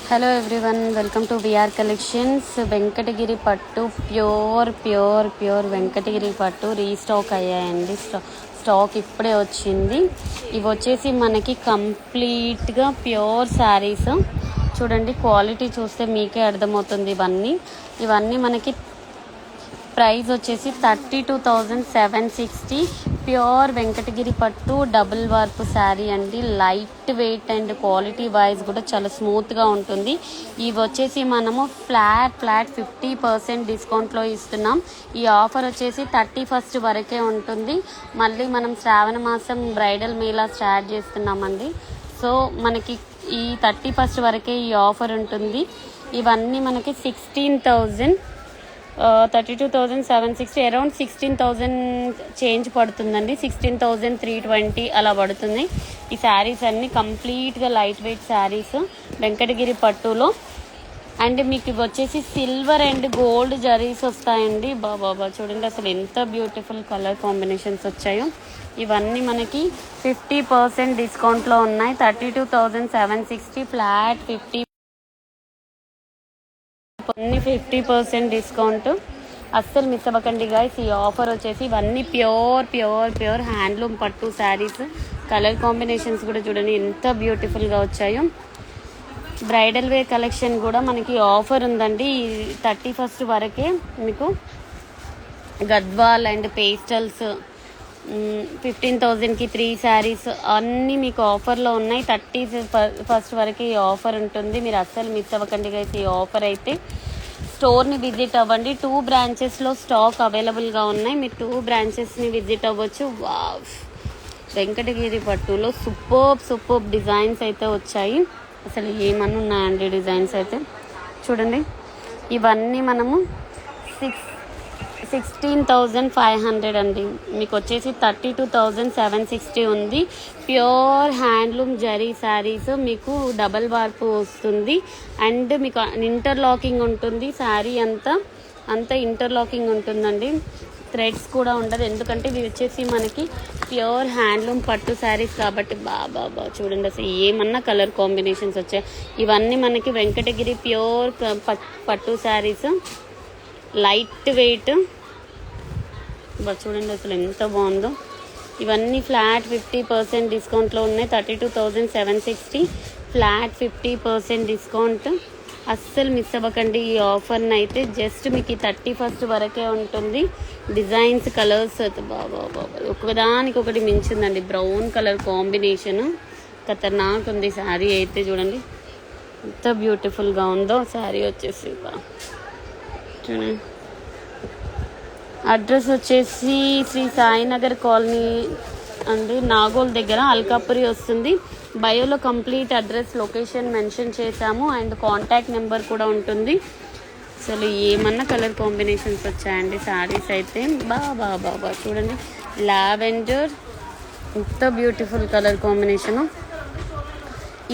Hello everyone, welcome to VR collections. Venkatagiri పట్టు pure Venkatagiri పట్టు restock అయ్యాయండి. స్టాక్ ఇప్పుడే వచ్చింది. ఇవి వచ్చేసి మనకి కంప్లీట్గా ప్యూర్ శారీస్. చూడండి, క్వాలిటీ చూస్తే మీకే అర్థమవుతుంది. ఇవన్నీ మనకి ప్రైస్ వచ్చేసి 32,760. ప్యూర్ వెంకటగిరి పట్టు డబుల్ వార్ప్ శారీ అండి. Light weight and quality wise కూడా చాలా స్మూత్గా ఉంటుంది. ఇవి వచ్చేసి మనము ఫ్లాట్ 50% డిస్కౌంట్లో ఇస్తున్నాం. ఈ ఆఫర్ వచ్చేసి 31st వరకే ఉంటుంది. మళ్ళీ మనం శ్రావణ మాసం బ్రైడల్ మేళా స్టార్ట్ చేస్తున్నామండి. సో మనకి ఈ 31st వరకే ఈ ఆఫర్ ఉంటుంది. ఇవన్నీ మనకి 32,760, అరౌండ్ 16,000 చేంజ్ పడుతుందండి. 16,320 అలా పడుతుంది. ఈ శారీస్ అన్నీ కంప్లీట్గా లైట్ వెయిట్ శారీస్ వెంకటగిరి పట్టులో. అండ్ మీకు ఇవి వచ్చేసి సిల్వర్ అండ్ గోల్డ్ జరీస్ వస్తాయండి. బాబా చూడండి అసలు ఎంత బ్యూటిఫుల్ కలర్ కాంబినేషన్స్ వచ్చాయో. ఇవన్నీ మనకి 50% డిస్కౌంట్లో ఉన్నాయి. 32,760 ఫ్లాట్ 50% డిస్కౌంట్. అస్సలు మిస్ అవ్వకండి గైస్. ఈ ఆఫర్ వచ్చేసి ఇవన్నీ ప్యూర్ హ్యాండ్లూమ్ పట్టు శారీస్. కలర్ కాంబినేషన్స్ కూడా చూడండి ఎంత బ్యూటిఫుల్గా వచ్చాయో. బ్రైడల్ వేర్ కలెక్షన్ కూడా మనకి ఆఫర్ ఉందండి. 31st వరకే మీకు గద్వాల్ అండ్ పేస్టల్స్ 15,000కి 3 శారీస్ అన్నీ మీకు ఆఫర్లో ఉన్నాయి. 31st వరకు ఈ ఆఫర్ ఉంటుంది. మీరు అస్సలు మిస్ అవ్వకండి గైస్. ఈ ఆఫర్ అయితే స్టోర్ని విజిట్ అవ్వండి. 2 బ్రాంచెస్లో స్టాక్ అవైలబుల్గా ఉన్నాయి. మీరు 2 బ్రాంచెస్ని విజిట్ అవ్వచ్చు. వెంకటగిరి పట్టులో సూపర్ డిజైన్స్ అయితే వచ్చాయి. అసలు ఏమన్నా ఉన్నాయండి డిజైన్స్ అయితే. చూడండి, ఇవన్నీ మనము 16,500 అండి. మీకు వచ్చేసి 32,760 ఉంది. ప్యూర్ హ్యాండ్లూమ్ జరీ శారీస్ మీకు డబల్ వార్ప్ వస్తుంది. అండ్ మీకు ఇంటర్లాకింగ్ ఉంటుంది. శారీ అంతా ఇంటర్లాకింగ్ ఉంటుందండి. థ్రెడ్స్ కూడా ఉండదు, ఎందుకంటే ఇవి వచ్చేసి మనకి ప్యూర్ హ్యాండ్లూమ్ పట్టు శారీస్ కాబట్టి. బాబా చూడండి అసలు ఏమన్నా కలర్ కాంబినేషన్స్ వచ్చాయి. ఇవన్నీ మనకి వెంకటగిరి ప్యూర్ పట్టు శారీస్, లైట్ వెయిట్. చూడండి అసలు ఎంత బాగుందో. ఇవన్నీ ఫ్లాట్ 50% డిస్కౌంట్లో ఉన్నాయి. 32,760 ఫ్లాట్ 50% డిస్కౌంట్. అస్సలు మిస్ అవ్వకండి ఈ ఆఫర్ని అయితే. జస్ట్ మీకు 31st వరకే ఉంటుంది. డిజైన్స్, కలర్స్ బాబా ఒకదానికి ఒకటి మించిందండి. బ్రౌన్ కలర్ కాంబినేషన్ ఖతర్నాక్ ఉంది. శారీ అయితే చూడండి ఎంత బ్యూటిఫుల్గా ఉందో. శారీ వచ్చేసి చూడండి. అడ్రస్ వచ్చేసి శ్రీ సాయినగర్ కాలనీ అండి, నాగోల్ దగ్గర అల్కాపురి వస్తుంది. బయోలో కంప్లీట్ అడ్రస్, లొకేషన్ మెన్షన్ చేశాము. అండ్ కాంటాక్ట్ నెంబర్ కూడా ఉంటుంది. అసలు ఏమన్నా కలర్ కాంబినేషన్స్ వచ్చాయండి శారీస్ అయితే. బాబా చూడండి, లావెండర్ ఎంత బ్యూటిఫుల్ కలర్ కాంబినేషను.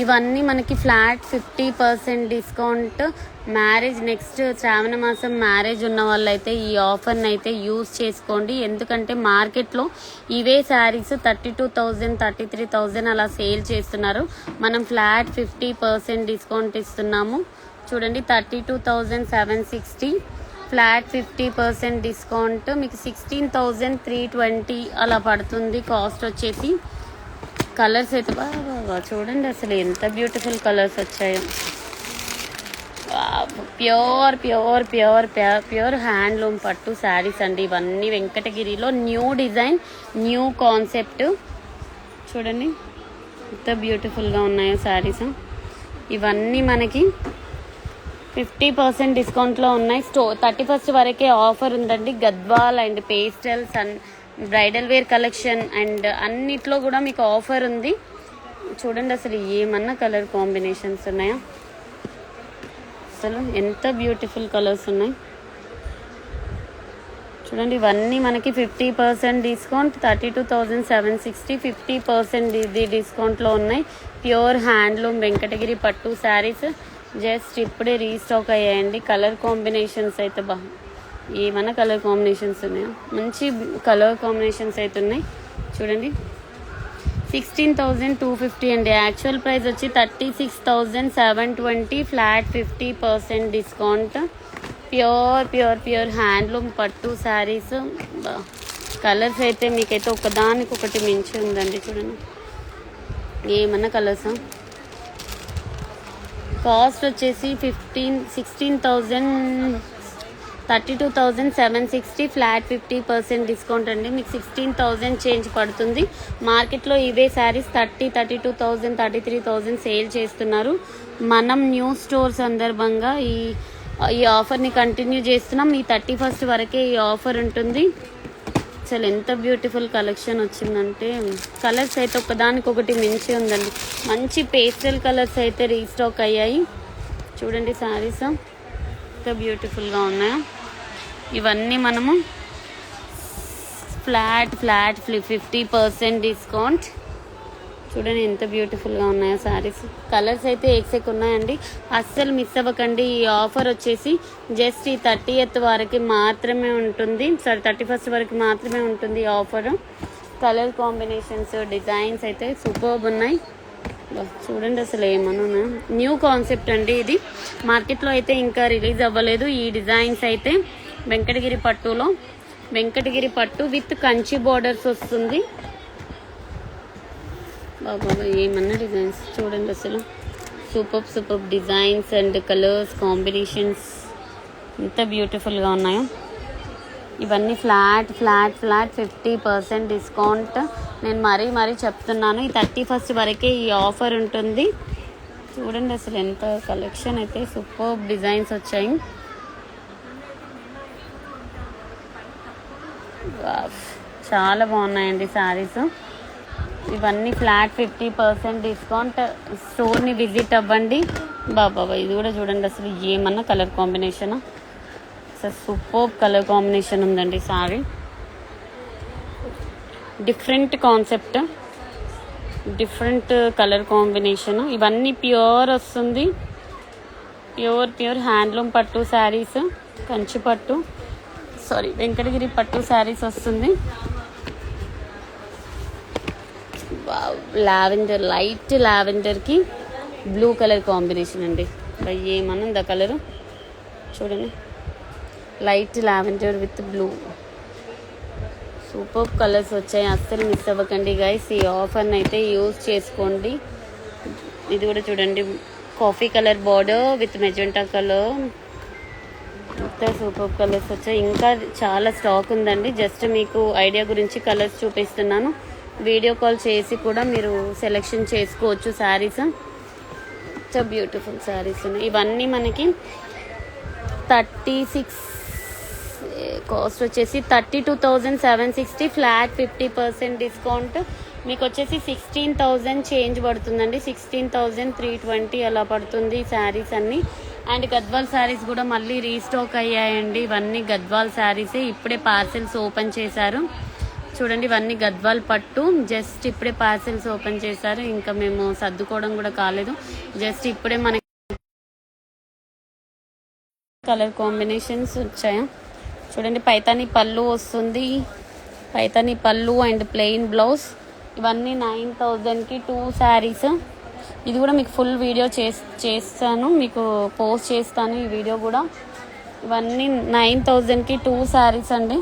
ఇవన్నీ మనకి ఫ్లాట్ 50% డిస్కౌంట్. నెక్స్ట్ శ్రావణ మాసం మ్యారేజ్ ఉన్న వాళ్ళైతే ఈ ఆఫర్ని అయితే యూజ్ చేసుకోండి. ఎందుకంటే మార్కెట్లో ఇవే శారీస్ 32,000 33,000 అలా సేల్ చేస్తున్నారు. మనం ఫ్లాట్ 50% డిస్కౌంట్ ఇస్తున్నాము. చూడండి, 32,760 ఫ్లాట్ 50% డిస్కౌంట్. మీకు 16,320 అలా పడుతుంది కాస్ట్ వచ్చేసి. కలర్స్ అయితే బాగా చూడండి అసలు ఎంత బ్యూటిఫుల్ కలర్స్ వచ్చాయో. ప్యూర్ హ్యాండ్లూమ్ పట్టు శారీస్ అండి. ఇవన్నీ వెంకటగిరిలో న్యూ డిజైన్, న్యూ కాన్సెప్ట్. చూడండి ఎంత బ్యూటిఫుల్గా ఉన్నాయో శారీస్. ఇవన్నీ మనకి 50% డిస్కౌంట్లో ఉన్నాయి. 31st వరకే ఆఫర్ ఉందండి. Gadwal and pastels and bridal wear collection and అన్నిట్లో కూడా మీకు ఆఫర్ ఉంది. చూడండి అసలు ఏమన్నా కలర్ కాంబినేషన్స్ ఉన్నాయో. అసలు ఎంత బ్యూటిఫుల్ కలర్స్ ఉన్నాయి చూడండి. ఇవన్నీ మనకి 50% డిస్కౌంట్. 32,760 50% ఇది డిస్కౌంట్లో ఉన్నాయి. ప్యూర్ హ్యాండ్లూమ్ వెంకటగిరి పట్టు శారీస్ జస్ట్ ఇప్పుడే రీస్టాక్ అయ్యాయండి. కలర్ కాంబినేషన్స్ అయితే ఏమన్నా కలర్ కాంబినేషన్స్ ఉన్నాయో. మంచి కలర్ కాంబినేషన్స్ అయితే ఉన్నాయి చూడండి. 16,250 అండి. యాక్చువల్ ప్రైస్ వచ్చి 36,720, ఫ్లాట్ 50% డిస్కౌంట్. ప్యూర్ హ్యాండ్లూమ్ పట్టు శారీస్. కలర్స్ అయితే మీకైతే ఒకదానికొకటి మించి ఉందండి. చూడండి ఏమన్నా కలర్సా. కాస్ట్ వచ్చేసి 32,760, ఫ్లాట్ 50% డిస్కౌంట్ అండి. మీకు 16,000 చేంజ్ పడుతుంది. మార్కెట్లో ఇవే శారీస్ 32,000, 33,000 సేల్ చేస్తున్నారు. మనం న్యూ స్టోర్ సందర్భంగా ఈ ఆఫర్ని కంటిన్యూ చేస్తున్నాం. ఈ 31st వరకే ఈ ఆఫర్ ఉంటుంది. అసలు ఎంత బ్యూటిఫుల్ కలెక్షన్ వచ్చిందంటే కలర్స్ అయితే ఒకదానికొకటి మించి ఉందండి. మంచి పేస్టల్ కలర్స్ అయితే రీస్టాక్ అయ్యాయి. చూడండి శారీస్ ఎంత బ్యూటిఫుల్గా ఉన్నాయో. ఇవన్నీ మనము ఫ్లాట్ 50% డిస్కౌంట్. చూడండి ఎంత బ్యూటిఫుల్గా ఉన్నాయో శారీస్. కలర్స్ అయితే ఎక్సెక్ ఉన్నాయండి. అస్సలు మిస్ అవ్వకండి. ఈ ఆఫర్ వచ్చేసి జస్ట్ ఈ 30th వరకు మాత్రమే ఉంటుంది. 31st వరకు మాత్రమే ఉంటుంది ఈ ఆఫర్. కలర్ కాంబినేషన్స్, డిజైన్స్ అయితే సూపర్బ్ ఉన్నాయి. చూడండి అసలు ఏమన్నా న్యూ కాన్సెప్ట్ అండి ఇది. మార్కెట్లో అయితే ఇంకా రిలీజ్ అవ్వలేదు. ఈ డిజైన్స్ అయితే వెంకటగిరి పట్టు విత్ కంచి బోర్డర్స్ వస్తుంది. బాబా ఏమన్నా డిజైన్స్ చూడండి అసలు super designs and colours combinations ఎంత బ్యూటిఫుల్గా ఉన్నాయో. ఇవన్నీ ఫ్లాట్ 50% డిస్కౌంట్. నేను మరీ చెప్తున్నాను. ఈ 31st వరకే ఈ ఆఫర్ ఉంటుంది. చూడండి అసలు ఎంత కలెక్షన్ అయితే సూపర్ డిజైన్స్ వచ్చాయి. చాలా బాగున్నాయండి శారీస్. ఇవన్నీ ఫ్లాట్ 50% డిస్కౌంట్. స్టోర్ని విజిట్ అవ్వండి. బాబా ఇది కూడా చూడండి అసలు ఏమన్నా కలర్ కాంబినేషన్. అసలు సూపర్ కలర్ కాంబినేషన్ ఉందండి sorry. Different concept, different colour combination. ఇవన్నీ ప్యూర్ వస్తుంది. ప్యూర్ హ్యాండ్లూమ్ పట్టు శారీస్, కంచి పట్టు వెంకటగిరి పట్టు శారీస్ వస్తుంది. లావెండర్, లైట్ లావెండర్కి బ్లూ కలర్ కాంబినేషన్ అండి. ఏమన్నా కలరు చూడండి. Light lavender with blue super colours వచ్చాయి. అస్సలు మిస్ అవ్వకండి గైస్. ఈ ఆఫర్ని అయితే యూజ్ చేసుకోండి. ఇది కూడా చూడండి coffee colour border with magenta colour. ఎంత సూపర్ కలర్స్ వచ్చాయి. ఇంకా చాలా స్టాక్ ఉందండి. జస్ట్ మీకు ఐడియా గురించి కలర్స్ చూపిస్తున్నాను. వీడియో కాల్ చేసి కూడా మీరు సెలెక్షన్ చేసుకోవచ్చు శారీస్. చాలా బ్యూటిఫుల్ శారీస్ ఉన్నాయి. ఇవన్నీ మనకి 36 కాస్ట్ వచ్చేసి 32,760, ఫ్లాట్ 50% డిస్కౌంట్. మీకు వచ్చేసి 16,000 చేంజ్ పడుతుందండి. 16,320 అలా పడుతుంది శారీస్ అన్నీ. అండ్ గద్వాల్ శారీస్ కూడా మళ్ళీ రీస్టాక్ అయ్యాయండి. ఇవన్నీ గద్వాల్ శారీసే. ఇప్పుడే పార్సెల్స్ ఓపెన్ చేశారు. చూడండి ఇవన్నీ గద్వాల్ పట్టు. జస్ట్ ఇప్పుడే పార్సెల్స్ ఓపెన్ చేశారు. ఇంకా మేము సర్దుకోవడం కూడా కాలేదు. జస్ట్ ఇప్పుడే మనకి కలర్ కాంబినేషన్స్ వచ్చాయి. చూడండి పైతాని పళ్ళు వస్తుంది. పైతాని పళ్ళు అండ్ ప్లెయిన్ బ్లౌజ్. ఇవన్నీ 9,000కి 2 శారీస్. ఇది కూడా మీకు ఫుల్ వీడియో చేస్తాను, మీకు పోస్ట్ చేస్తాను ఈ వీడియో కూడా. ఇవన్నీ 9,000కి 2 శారీస్ అండి.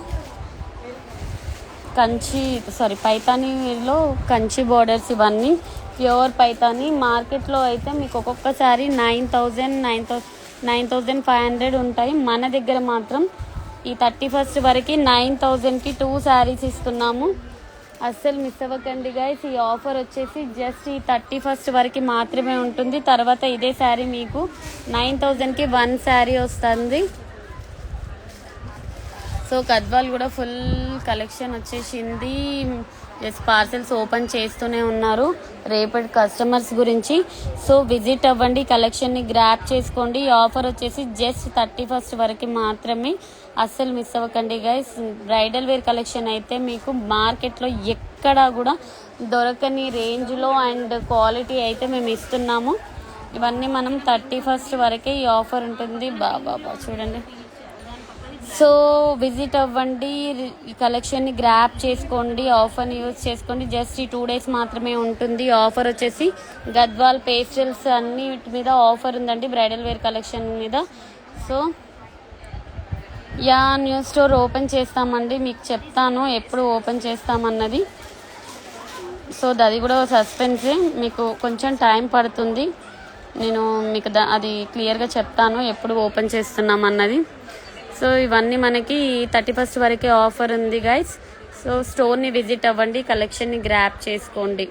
పైతానీలో కంచి బోర్డర్స్. ఇవన్నీ ప్యూర్ పైతానీ. మార్కెట్లో అయితే మీకు ఒక్కొక్క శారీ 9,500 ఉంటాయి. మన దగ్గర మాత్రం ఈ 31st వరకు 9,000కి 2 శారీస్ ఇస్తున్నాము. అస్సలు మిస్ అవ్వకండి గైస్. ఈ ఆఫర్ వచ్చేసి జస్ట్ ఈ 31st వరకు మాత్రమే ఉంటుంది. తర్వాత ఇదే శారీ మీకు 9,000కి 1 శారీ వస్తుంది. సో గద్వాల్ కూడా ఫుల్ కలెక్షన్ వచ్చేసింది. జస్ట్ పార్సెల్స్ ఓపెన్ చేస్తూనే ఉన్నారు రేపటి కస్టమర్స్ గురించి. సో విజిట్ అవ్వండి, కలెక్షన్ని గ్రాప్ చేసుకోండి. ఈ ఆఫర్ వచ్చేసి జస్ట్ 31st వరకు మాత్రమే. అస్సలు మిస్ అవ్వకండి గైస్. బ్రైడల్ వేర్ కలెక్షన్ అయితే మీకు మార్కెట్లో ఎక్కడా కూడా దొరకని రేంజ్లో అండ్ క్వాలిటీ అయితే మేము ఇస్తున్నాము. ఇవన్నీ మనం 31st వరకే ఈ ఆఫర్ ఉంటుంది. బాబా చూడండి సో విజిట్ అవ్వండి, ఈ కలెక్షన్ని గ్రాప్ చేసుకోండి, ఆఫర్ని యూజ్ చేసుకోండి. జస్ట్ ఈ 2 days మాత్రమే ఉంటుంది. ఆఫర్ వచ్చేసి గద్వాల్ పేస్టల్స్ అన్నిటి మీద ఆఫర్ ఉందండి, బ్రైడల్ వేర్ కలెక్షన్ మీద. సో న్యూ స్టోర్ ఓపెన్ చేస్తామండి, మీకు చెప్తాను ఎప్పుడు ఓపెన్ చేస్తామన్నది. సో అది కూడా సస్పెన్సే, మీకు కొంచెం టైం పడుతుంది. నేను మీకు అది క్లియర్గా చెప్తాను ఎప్పుడు ఓపెన్ చేస్తున్నాం అన్నది. సో ఇవన్నీ మనకి 31st వరకే ఆఫర్ ఉంది గైస్. సో స్టోర్ని విజిట్ అవ్వండి, కలెక్షన్ని గ్రాప్ చేసుకోండి.